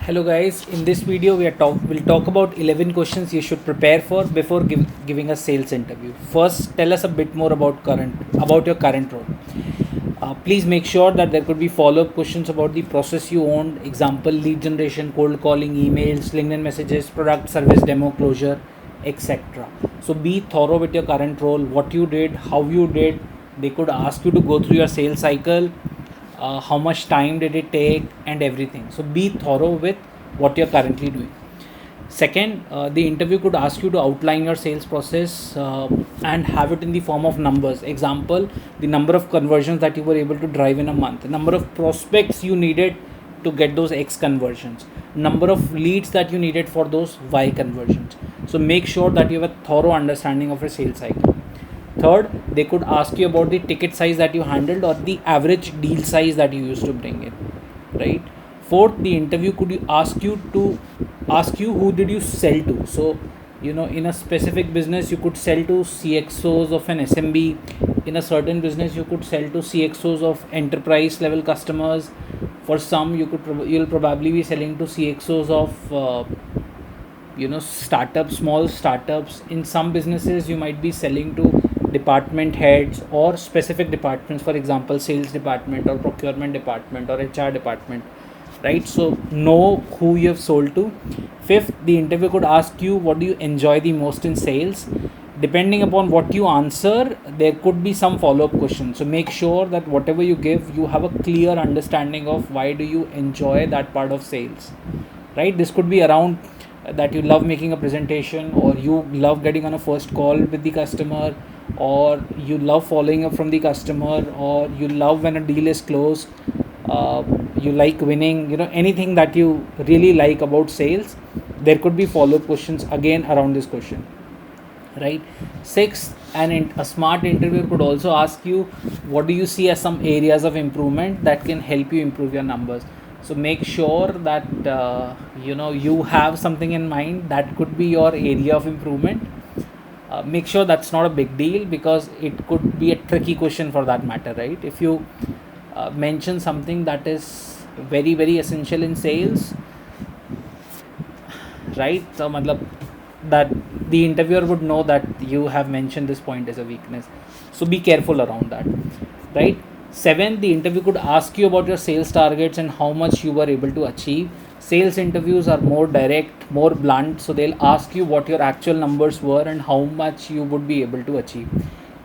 Hello guys, in this video we'll talk about 11 questions you should prepare for before giving a sales interview. First, tell us a bit more about your current role. Please make sure that there could be follow-up questions about the process you owned, example lead generation, cold calling, emails, LinkedIn messages, product service demo closure, etc. So be thorough with your current role, what you did, how you did. They could ask you to go through your sales cycle, how much time did it take, and everything. So be thorough with what you're currently doing. Second, the interview could ask you to outline your sales process and have it in the form of numbers. Example, the number of conversions that you were able to drive in a month, the number of prospects you needed to get those X conversions, number of leads that you needed for those Y conversions. So make sure that you have a thorough understanding of your sales cycle. Third, they could ask you about the ticket size that you handled or the average deal size that you used to bring in, right? Fourth, the interview could ask you who did you sell to. So, in a specific business, you could sell to CXOs of an SMB. In a certain business, you could sell to CXOs of enterprise level customers. For some, you'll probably be selling to CXOs of startups, small startups. In some businesses you might be selling to department heads or specific departments, for example sales department or procurement department or HR department, right? So know who you have sold to. Fifth, the interview could ask you what do you enjoy the most in sales. Depending upon what you answer, there could be some follow-up questions. So make sure that whatever you give, you have a clear understanding of why do you enjoy that part of sales, right? This could be around that you love making a presentation, or you love getting on a first call with the customer, or you love following up from the customer, or you love when a deal is closed, you like winning, anything that you really like about sales. There could be follow-up questions again around this question, right? Sixth, a smart interviewer could also ask you what do you see as some areas of improvement that can help you improve your numbers. So make sure that you have something in mind that could be your area of improvement. Make sure that's not a big deal, because it could be a tricky question for that matter, right? If you mention something that is very very essential in sales, right? So that the interviewer would know that you have mentioned this point as a weakness. So be careful around that, right? Seventh, the interview could ask you about your sales targets and how much you were able to achieve. Sales interviews are more direct, more blunt, so they'll ask you what your actual numbers were and how much you would be able to achieve.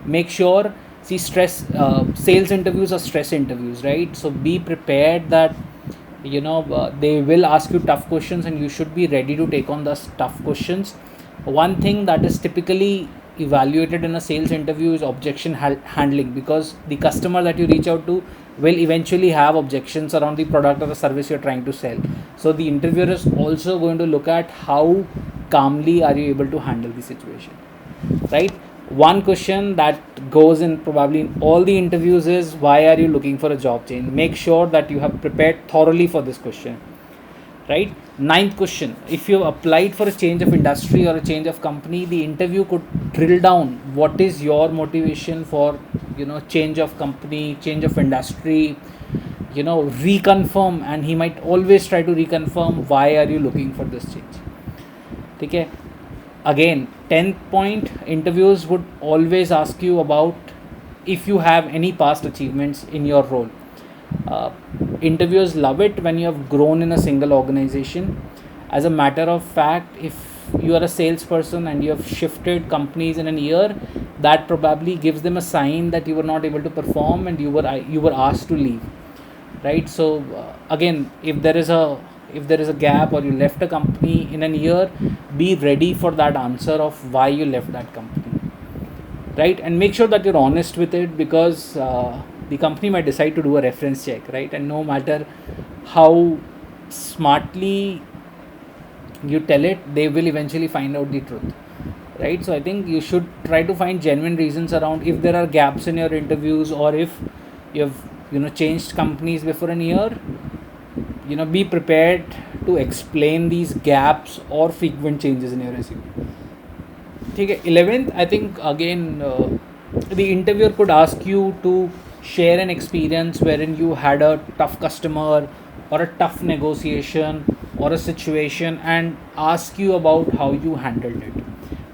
Make sure, sales interviews are stress interviews, right? So be prepared that they will ask you tough questions and you should be ready to take on those tough questions. One thing that is typically evaluated in a sales interview is objection handling, because the customer that you reach out to will eventually have objections around the product or the service you're trying to sell. So the interviewer is also going to look at how calmly are you able to handle the situation, right? One question that goes in probably in all the interviews is, why are you looking for a job change? Make sure that you have prepared thoroughly for this question, right? Ninth question, if you have applied for a change of industry or a change of company, the interview could drill down what is your motivation for change of company, change of industry, reconfirm, and he might always try to reconfirm why are you looking for this change. Okay. Again, 10th point, interviews would always ask you about if you have any past achievements in your role. Interviewers love it when you have grown in a single organization. As a matter of fact, if you are a salesperson and you have shifted companies in a year, that probably gives them a sign that you were not able to perform and you were asked to leave, right? So again, if there is a gap or you left a company in a year, be ready for that answer of why you left that company, right? And make sure that you're honest with it, because the company might decide to do a reference check, right? And no matter how smartly you tell it, they will eventually find out the truth, right? So I think you should try to find genuine reasons around if there are gaps in your interviews, or if you have changed companies before a year. Be prepared to explain these gaps or frequent changes in your resume. Okay. 11th, I think again the interviewer could ask you to share an experience wherein you had a tough customer or a tough negotiation or a situation and ask you about how you handled it,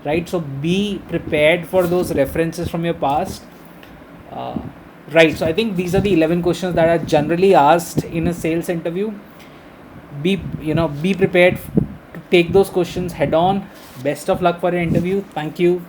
right? So be prepared for those references from your past. Right, so I think these are the 11 questions that are generally asked in a sales interview. Be prepared to take those questions head on. Best of luck for your interview. Thank you.